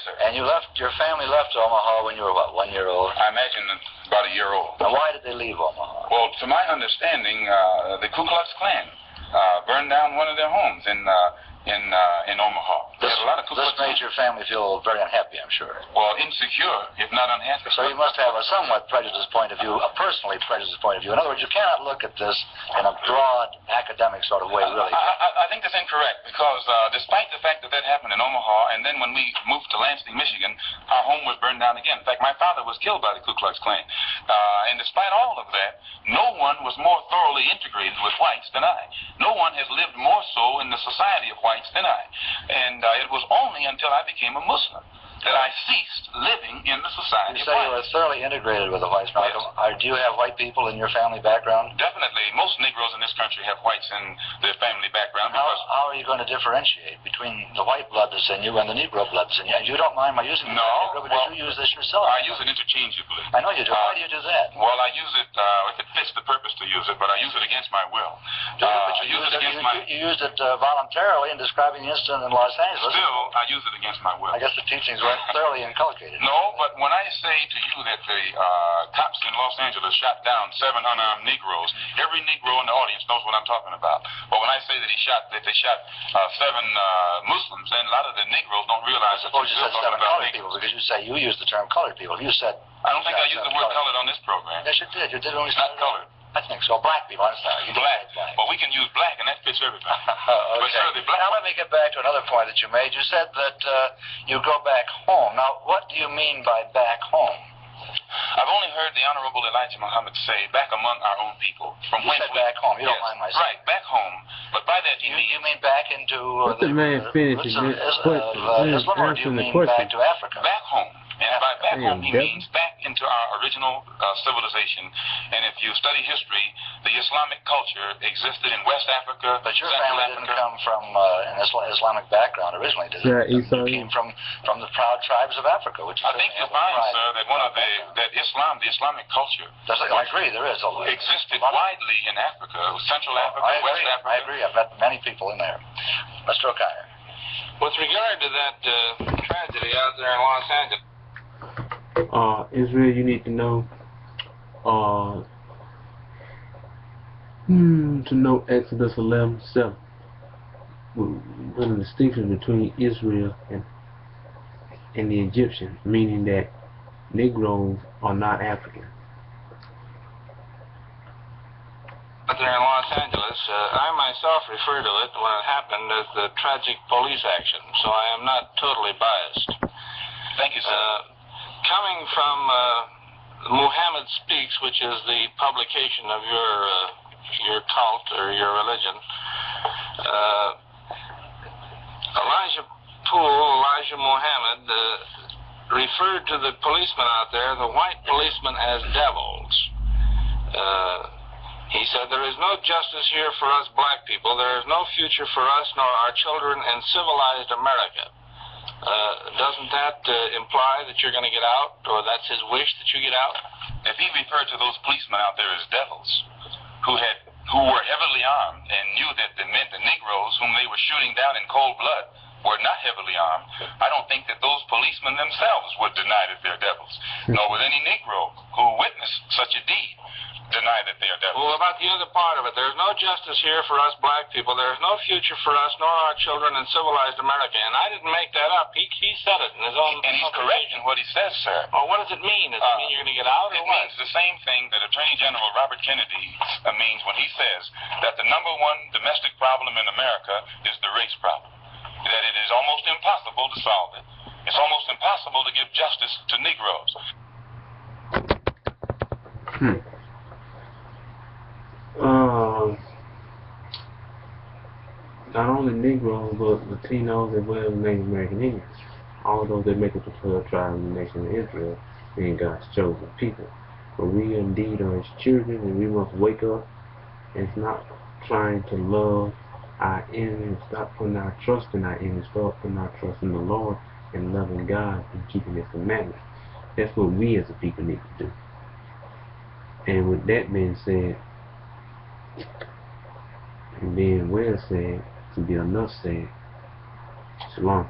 sir. And your family left Omaha when you were, what, 1 year old? I imagine about a year old. Now, why did they leave Omaha? Well, to my understanding, the Ku Klux Klan burned down one of their homes in Omaha. This made your family feel very unhappy, I'm sure. Well, insecure, if not unhappy. So you must have a somewhat prejudiced point of view, a personally prejudiced point of view. In other words, you cannot look at this in a broad, academic sort of way, really. I think that's incorrect, because despite the fact that happened in Omaha, and then when we moved to Lansing, Michigan, our home was burned down again. In fact, my father was killed by the Ku Klux Klan. And despite all of that, no one was more thoroughly integrated with whites than I. No one has lived more so in the society of whites than I. And it was only until I became a Muslim that I ceased living in the society of whites. You say you were thoroughly integrated with the whites. Now, yes. Do you have white people in your family background? Definitely. Most Negroes in this country have whites in their family background. How are you going to differentiate between the white blood that's in you and the Negro blood that's in you? You don't mind my using the Negro because you use this yourself. I use it interchangeably. I know you do. Why do you do that? Well, I use it if it fits the purpose to use it, but I use it against my will. You used it voluntarily in describing the incident in Los Angeles. Still, I use it against my will. I guess the teachings weren't thoroughly inculcated. No, but when I say to you that the cops in Los Angeles shot down 7 unarmed Negroes, every Negro in the audience knows what I'm talking about. But when I say that they shot 7 Muslims, then a lot of the Negroes don't realize that you said 7 colored people, because you say you used the term colored people. You said... I don't think I used the word colored on this program. Yes, you did. You did when we Not started. colored. I think so. Black people. I'm sorry. You black. Black. Well, we can use black, and that fits everybody. Okay. But, sir, the black... Now, let me get back to another point that you made. You said that you go back home. Now, what do you mean by back home? I've only heard the Honorable Elijah Muhammad say, back among our own people. From you said back home. You don't mind my saying. Right, back home. But by that you mean back into Let the man finish Islam, or do you mean back to Africa? Back home. And by back home, he means back into our original civilization. And if you study history, the Islamic culture existed in West Africa. But your family didn't come from an Islamic background originally, did it? Yeah, you came from the proud tribes of Africa, which I think you'll find, sir, that the Islamic culture. I agree, there is. Existed widely in Africa, Central Africa, West Africa. I agree. I've met many people in there. Mr. O'Connor. With regard to that tragedy out there in Los Angeles, Israel, you need to know to know Exodus 11:7. What a distinction between Israel and the Egyptians, meaning that Negroes are not African. Out there in Los Angeles, I myself refer to it when it happened as the tragic police action, so I am not totally biased. Thank you, sir. Coming from Muhammad Speaks, which is the publication of your cult or your religion, Elijah Muhammad referred to the policemen out there, the white policemen, as devils. He said, "There is no justice here for us black people. There is no future for us nor our children in civilized America." Doesn't that imply that you're going to get out, or that's his wish that you get out? If he referred to those policemen out there as devils, who were heavily armed and knew that the Negroes whom they were shooting down in cold blood were not heavily armed, I don't think that those policemen themselves would deny that they're devils. Nor would any Negro who witnessed such a deed deny that they are devils. Well, about the other part of it, there's no justice here for us black people. There's no future for us nor our children in civilized America. And I didn't make that up. He said it in his own... And he's correct in what he says, sir. Well, what does it mean? Does it mean you're going to get out, or what? It means the same thing that Attorney General Robert Kennedy means when he says that the #1 domestic problem in America is the race problem. That it is almost impossible to solve it. It's almost impossible to give justice to Negroes. Not only Negroes, but Latinos as well as Native American Indians. All those that make up the 12 tribes of the nation of Israel, being God's chosen people. But we indeed are His children, and we must wake up and stop trying to love our enemies, stop putting our trust in our enemies, start putting our trust in the Lord and loving God and keeping His commandments. That's what we as a people need to do. And with that being said, and being well said, to be enough said, Shalom.